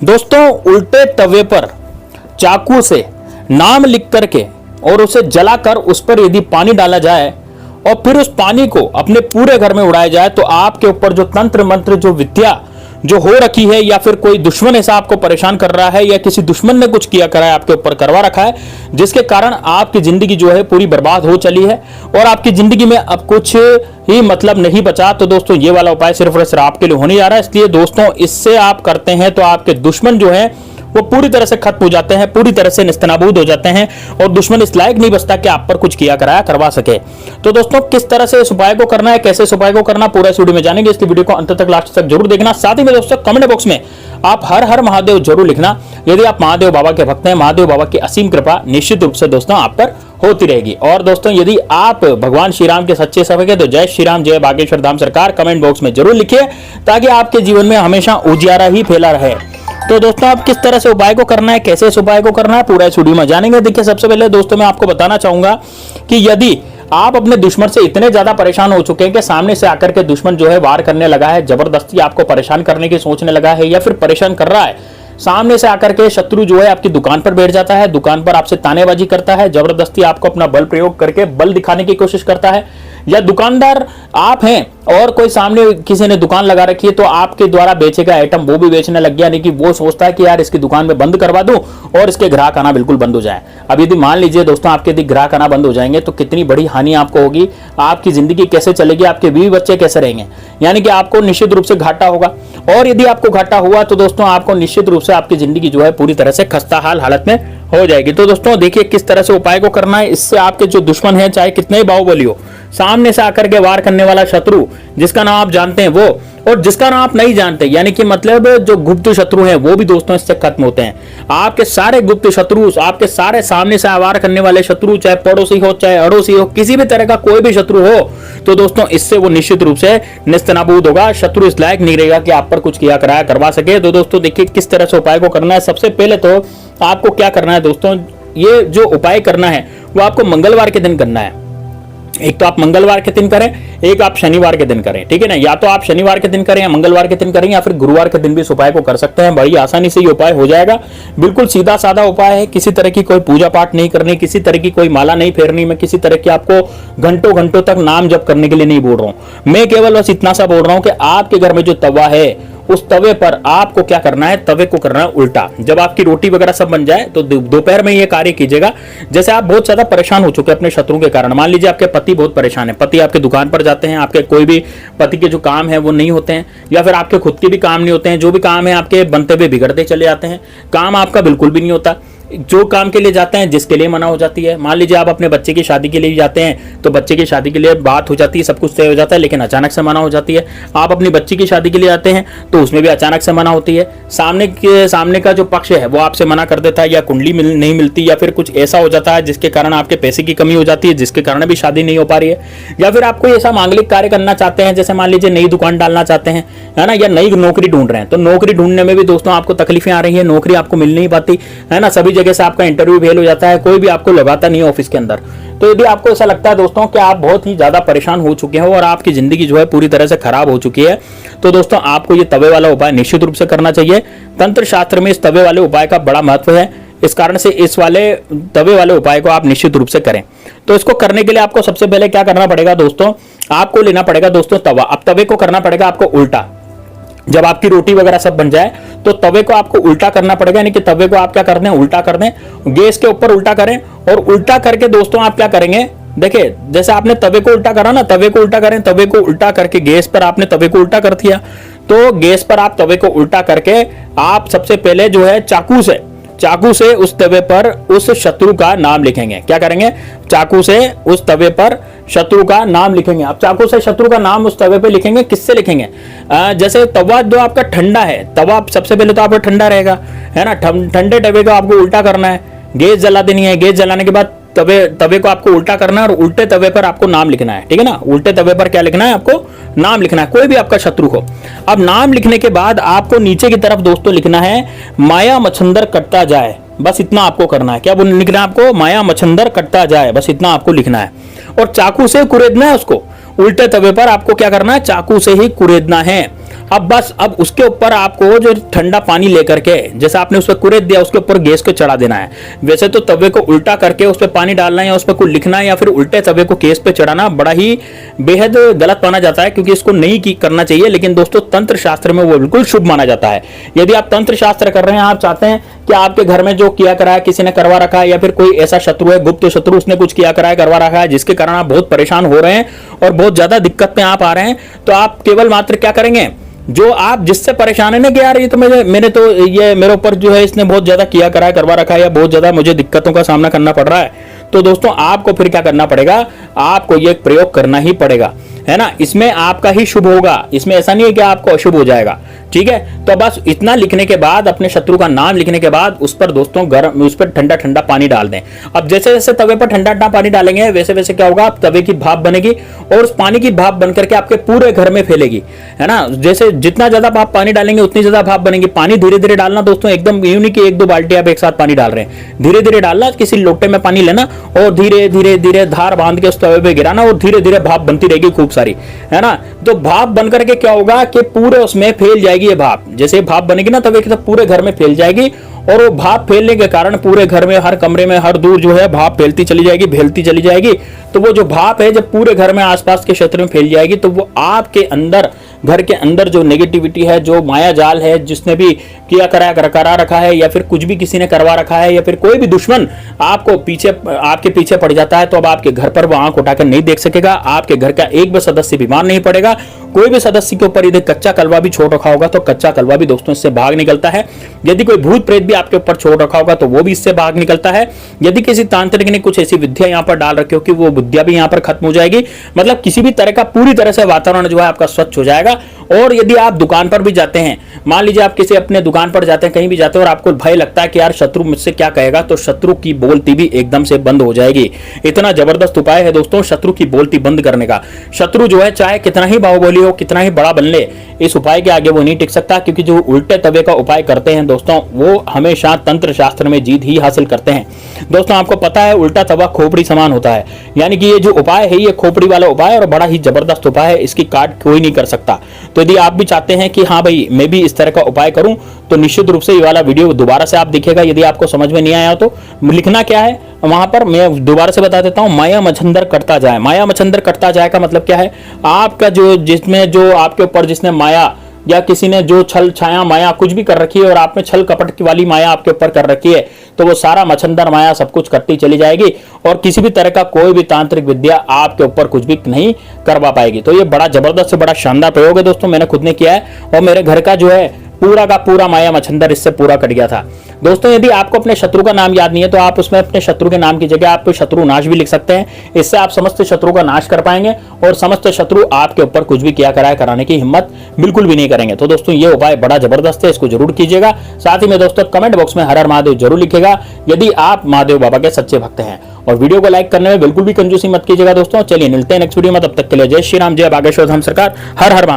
दोस्तों उल्टे तवे पर चाकू से नाम लिख करके और उसे जलाकर उस पर यदि पानी डाला जाए और फिर उस पानी को अपने पूरे घर में उड़ाया जाए तो आपके ऊपर जो तंत्र मंत्र जो विद्या जो हो रखी है या फिर कोई दुश्मन ऐसा आपको परेशान कर रहा है या किसी दुश्मन ने कुछ किया करा है आपके ऊपर करवा रखा है जिसके कारण आपकी जिंदगी जो है पूरी बर्बाद हो चली है और आपकी जिंदगी में अब कुछ ही मतलब नहीं बचा। तो दोस्तों ये वाला उपाय सिर्फ और सिर्फ आपके लिए होने जा रहा है, इसलिए दोस्तों इससे आप करते हैं तो आपके दुश्मन जो है वो पूरी तरह से खत्म हो जाते हैं, पूरी तरह से निस्तनाबूद हो जाते हैं और दुश्मन इस लायक नहीं बचता कि आप पर कुछ किया कराया करवा सके। तो दोस्तों किस तरह से इस उपाय को करना है, कैसे इस उपाय को करना, पूरा इस वीडियो में जानेंगे, इसलिए वीडियो को अंत तक लास्ट तक जरूर देखना। साथ ही में दोस्तों कमेंट बॉक्स में आप हर हर महादेव जरूर लिखना। यदि आप महादेव बाबा के भक्त हैं, महादेव बाबा की असीम कृपा निश्चित रूप से दोस्तों आप पर होती रहेगी। और दोस्तों यदि आप भगवान श्री राम के सच्चे सेवक हैं तो जय श्री राम, जय बागेश्वर धाम सरकार कमेंट बॉक्स में जरूर लिखिए ताकि आपके जीवन में हमेशा उजियारा ही फैला रहे। तो दोस्तों आप किस तरह से उपाय को करना है, कैसे इस उपाय को करना है, पूरा इस वीडियो में जानेंगे। देखिए सबसे पहले दोस्तों मैं आपको बताना चाहूंगा कि यदि आप अपने दुश्मन से इतने ज्यादा परेशान हो चुके हैं कि सामने से आकर के दुश्मन जो है वार करने लगा है, जबरदस्ती आपको परेशान करने की सोचने लगा है या फिर परेशान कर रहा है, सामने से आकर के शत्रु जो है आपकी दुकान पर बैठ जाता है, दुकान पर आपसे तानेबाजी करता है, जबरदस्ती आपको अपना बल प्रयोग करके बल दिखाने की कोशिश करता है, या दुकानदार आप हैं और कोई सामने किसी ने दुकान लगा रखी है तो आपके द्वारा बेचे गए आइटम वो भी बेचने लग गया, यानी कि वो सोचता है कि यार इसकी दुकान में बंद करवा दूं और इसके ग्राहक आना बिल्कुल बंद हो जाए। अब यदि मान लीजिए दोस्तों आपके यदि ग्राहक आना बंद हो जाएंगे तो कितनी बड़ी हानि आपको होगी, आपकी जिंदगी कैसे चलेगी, आपके बीवी बच्चे कैसे रहेंगे, यानी कि आपको निश्चित रूप से घाटा होगा। और यदि आपको घाटा हुआ तो दोस्तों आपको निश्चित रूप से आपकी जिंदगी जो है पूरी तरह से खस्ताहाल हालत में हो जाएगी। तो दोस्तों देखिए किस तरह से उपाय को करना है, इससे आपके जो दुश्मन है चाहे कितने ही बाहुबली हो, सामने से आकर के वार करने वाला शत्रु जिसका नाम आप जानते हैं वो और जिसका नाम आप नहीं जानते, यानी कि मतलब जो गुप्त शत्रु हैं वो भी दोस्तों इससे खत्म होते हैं। आपके सारे गुप्त शत्रु, आपके सारे सामने से वार करने वाले शत्रु, चाहे पड़ोसी हो चाहे अड़ोसी हो, किसी भी तरह का कोई भी शत्रु हो तो दोस्तों इससे वो निश्चित रूप से निस्तनाबूद होगा। शत्रु इस लायक नहीं रहेगा कि आप पर कुछ किया कराया करवा सके। तो दोस्तों देखिए किस तरह से उपाय को करना है। सबसे पहले तो आपको क्या करना है दोस्तों, ये जो उपाय करना है वो आपको मंगलवार के दिन करना है। एक तो आप मंगलवार के दिन करें, एक आप शनिवार के दिन करें, ठीक है ना। या तो आप शनिवार के दिन करें या मंगलवार के दिन करें या फिर गुरुवार के दिन भी इस उपाय को कर सकते हैं। बड़ी आसानी से ये उपाय हो जाएगा, बिल्कुल सीधा साधा उपाय है। किसी तरह की कोई पूजा पाठ नहीं करनी, किसी तरह की कोई माला नहीं फेरनी, मैं किसी तरह की आपको घंटों घंटों तक नाम जप करने के लिए नहीं बोल रहा हूं। मैं केवल बस इतना सा बोल रहा हूं कि आपके घर में जो तवा है उस तवे पर आपको क्या करना है, तवे को करना है उल्टा। जब आपकी रोटी वगैरह सब बन जाए तो दोपहर में ये कार्य कीजिएगा। जैसे आप बहुत ज्यादा परेशान हो चुके हैं अपने शत्रु के कारण, मान लीजिए आपके पति बहुत परेशान है, पति आपके दुकान पर जाते हैं, आपके कोई भी पति के जो काम है वो नहीं होते हैं या फिर आपके खुद के भी काम नहीं होते हैं, जो भी काम है आपके बनते हुए बिगड़ते चले जाते हैं, काम आपका बिल्कुल भी नहीं होता। जो काम के लिए जाते हैं जिसके लिए मना हो जाती है। मान लीजिए आप अपने बच्चे की शादी के लिए जाते हैं तो बच्चे की शादी के लिए बात हो जाती है, सब कुछ तय हो जाता है, लेकिन अचानक से मना हो जाती है। आप अपनी बच्ची की शादी के लिए जाते हैं तो उसमें भी अचानक से मना होती है। सामने का जो पक्ष है वो आपसे मना कर देता है, या कुंडली नहीं मिलती, या फिर कुछ ऐसा हो जाता है जिसके कारण आपके पैसे की कमी हो जाती है, जिसके कारण भी शादी नहीं हो पा रही है। या फिर आप कोई ऐसा मांगलिक कार्य करना चाहते हैं, जैसे मान लीजिए नई दुकान डालना चाहते हैं, है ना, या नई नौकरी ढूंढ रहे हैं तो नौकरी ढूंढने में भी दोस्तों आपको तकलीफें आ रही है, नौकरी आपको मिल नहीं पाती है ना, सभी जगह से आपका इंटरव्यू फेल हो जाता है, कोई भी आपको लगाता नहीं है ऑफिस के अंदर। तो यदि आपको ऐसा लगता है दोस्तों कि आप बहुत ही ज्यादा परेशान हो चुके हैं और आपकी जिंदगी जो है पूरी तरह से खराब हो चुकी है तो दोस्तों आपको ये तवे वाला उपाय निश्चित रूप से करना चाहिए। तंत्र शास्त्र में इस तवे वाले उपाय का बड़ा महत्व है, इस कारण से इस वाले तवे वाले उपाय को आप निश्चित रूप से करें। तो इसको करने के लिए आपको सबसे पहले क्या करना पड़ेगा दोस्तों, आपको लेना पड़ेगा दोस्तों तवा। अब तवे को करना पड़ेगा आपको उल्टा। जब आपकी रोटी वगैरह सब बन जाए तो तवे को आपको उल्टा करना पड़ेगा, यानी कि तवे को आप क्या कर दें, उल्टा कर दें, गैस के ऊपर उल्टा करें। और उल्टा करके दोस्तों आप क्या करेंगे, देखिए जैसे आपने तवे को उल्टा करा ना, तवे को उल्टा करें, तवे को उल्टा करके गैस पर आपने तवे को उल्टा कर दिया तो गैस पर आप तवे को उल्टा करके आप सबसे पहले जो है चाकू से उस तवे पर उस शत्रु का नाम लिखेंगे। क्या करेंगे, चाकू से उस तवे पर शत्रु का नाम लिखेंगे। आप चाकू से शत्रु का नाम उस तवे पे लिखेंगे। किससे लिखेंगे, जैसे तवा जो आपका ठंडा है, तवा सबसे पहले तो आपका ठंडा रहेगा, है ना, ठंडे तवे को आपको उल्टा करना है, गैस जला देनी है, गैस जलाने के बाद तवे को आपको उल्टा करना है और उल्टे तवे पर आपको नाम लिखना है, ठीक है ना। उल्टे तवे पर क्या लिखना है, आपको नाम लिखना है, कोई भी आपका शत्रु हो। अब नाम लिखने के बाद आपको नीचे की तरफ दोस्तों लिखना है माया मच्छंदर कटता जाए, बस इतना आपको करना है। क्या लिखना है आपको, माया मच्छंदर कटता जाए, बस इतना आपको लिखना है। और चाकू से कुरेदना है उसको, उल्टे तवे पर आपको क्या करना है, चाकू से ही कुरेदना है। अब उसके ऊपर आपको जो ठंडा पानी लेकर के, जैसे आपने उस पर कुरेद दिया, उसके ऊपर गैस को चढ़ा देना है। वैसे तो तवे को उल्टा करके उस पर पानी डालना है या उस पर कुछ लिखना है या फिर उल्टे तवे को गैस पे चढ़ाना बड़ा ही बेहद गलत माना जाता है, क्योंकि इसको नहीं करना चाहिए। लेकिन दोस्तों तंत्र शास्त्र में वो बिल्कुल शुभ माना जाता है। यदि आप तंत्र शास्त्र कर रहे हैं, आप चाहते हैं कि आपके घर में जो किया करा है किसी ने करवा रखा है, या फिर कोई ऐसा शत्रु है, गुप्त शत्रु, उसने कुछ किया करा है, करवा रखा है, जिसके कारण आप बहुत परेशान हो रहे हैं और बहुत ज्यादा दिक्कत में आप आ रहे हैं, तो आप केवल मात्र क्या करेंगे, जो आप जिससे परेशान है ना कि यार ये तो मेरे ऊपर जो है इसने बहुत ज्यादा किया करा है, करवा रखा है, या बहुत ज्यादा मुझे दिक्कतों का सामना करना पड़ रहा है, तो दोस्तों आपको फिर क्या करना पड़ेगा, आपको ये प्रयोग करना ही पड़ेगा, है ना। इसमें आपका ही शुभ होगा, इसमें ऐसा नहीं है कि आपको अशुभ हो जाएगा, ठीक है। तो बस इतना लिखने के बाद, अपने शत्रु का नाम लिखने के बाद उस पर दोस्तों गर्म, उस पर ठंडा ठंडा पानी डाल दें। अब जैसे जैसे तवे पर ठंडा ठंडा पानी डालेंगे वैसे वैसे क्या होगा, तवे की भाप बनेगी और उस पानी की भाप बन करके आपके पूरे घर में फैलेगी, है ना। जैसे जितना ज्यादा आप पानी डालेंगे उतनी ज्यादा भाप बनेगी। पानी धीरे धीरे डालना दोस्तों, एकदम यूं नहीं कि 1-2 बाल्टी आप एक साथ पानी डाल रहे हैं, धीरे धीरे डालना। किसी लोटे में पानी लेना और धीरे धीरे धीरे धार बांध के उस तवे पे गिराना और धीरे धीरे भाप बनती रहेगी खूब सारी, है ना। तो भाप बन करके क्या होगा कि पूरे उसमें फैल जाएगी ये भाप। जैसे भाप बनेगी ना तवे की, तो पूरे घर में फैल जाएगी और वो भाप फैलने के कारण पूरे घर में, हर कमरे में, हर दूर जो है भाप फैलती चली जाएगी, फैलती चली जाएगी। तो वो जो भाप है जब पूरे घर में, आसपास के क्षेत्र में फैल जाएगी, तो वो आपके अंदर, घर के अंदर जो नेगेटिविटी है, जो माया जाल है, जिसने भी किया करा रखा है, या फिर कुछ भी किसी ने करवा रखा है, या फिर कोई भी दुश्मन आपके पीछे पड़ जाता है, तो अब आपके घर पर वो आंख उठाकर नहीं देख सकेगा। आपके घर का एक भी सदस्य बीमार नहीं पड़ेगा। कोई भी सदस्य के ऊपर यदि कच्चा कलवा भी छोड़ रखा होगा तो कच्चा कलवा भी दोस्तों इससे भाग निकलता है। यदि कोई भूत प्रेत भी आपके ऊपर छोड़ रखा होगा तो वो भी इससे भाग निकलता है। यदि किसी तांत्रिक ने कुछ ऐसी विद्या यहाँ पर डाल रखी हो कि वो विद्या भी यहाँ पर खत्म हो जाएगी। मतलब किसी भी तरह का, पूरी तरह से वातावरण जो है आपका स्वच्छ हो जाएगा। और यदि आप दुकान पर भी जाते हैं, मान लीजिए आप किसी अपने दुकान पर जाते हैं, कहीं भी जाते हैं और आपको भय लगता है कि यार शत्रु मुझसे क्या कहेगा, तो शत्रु की बोलती भी एकदम से बंद हो जाएगी। इतना जबरदस्त उपाय है दोस्तों शत्रु की बोलती बंद करने का। शत्रु जो है चाहे कितना ही बाहुबली हो, कितना ही बड़ा बन ले, इस उपाय के आगे वो नहीं टिक सकता। क्योंकि जो उल्टे तवे का उपाय करते हैं दोस्तों, वो हमेशा तंत्र शास्त्र में जीत ही हासिल करते हैं। दोस्तों आपको पता है उल्टा तवा खोपड़ी समान होता है, यानी कि ये जो उपाय है ये खोपड़ी वाला उपाय है और बड़ा ही जबरदस्त उपाय है। इसकी काट कोई नहीं कर सकता। तो यदि आप भी चाहते हैं कि हाँ भाई मैं भी इस तरह का उपाय करूं, तो निश्चित रूप से ये वाला वीडियो दोबारा से आप देखिएगा। यदि आपको समझ में नहीं आया तो लिखना क्या है वहां पर, मैं दोबारा से बता देता हूं। माया मच्छंदर करता जाए। माया मच्छंदर करता जाए का मतलब क्या है, आपका जिसमें जो आपके ऊपर जिसने माया या किसी ने जो छल छाया माया कुछ भी कर रखी है और आप में छल कपट की वाली माया आपके ऊपर कर रखी है, तो वो सारा मच्छंदर माया सब कुछ करती चली जाएगी और किसी भी तरह का कोई भी तांत्रिक विद्या आपके ऊपर कुछ भी नहीं करवा पाएगी। तो ये बड़ा जबरदस्त से बड़ा शानदार प्रयोग है दोस्तों, मैंने खुद ने किया है और मेरे घर का जो है पूरा का पूरा माया मच्छंदर इससे पूरा कट गया था। दोस्तों यदि आपको अपने शत्रु का नाम याद नहीं है तो आप उसमें अपने शत्रु के नाम की जगह आप शत्रु नाश भी लिख सकते हैं। इससे आप समस्त शत्रु का नाश कर पाएंगे और समस्त शत्रु आपके ऊपर कुछ भी किया कराने की हिम्मत बिल्कुल भी नहीं करेंगे। तो दोस्तों ये उपाय बड़ा जबरदस्त है, इसको जरूर कीजिएगा। साथ ही में दोस्तों कमेंट बॉक्स में हर हर महादेव जरूर लिखेगा यदि आप महादेव बाबा के सच्चे भक्त हैं। और वीडियो को लाइक करने में बिल्कुल भी कंजूसी मत कीजिएगा दोस्तों। चलिए मिलते हैं नेक्स्ट वीडियो में, तब तक के लिए जय श्री राम, जय बागेश्वर धाम सरकार, हर हर महादेव।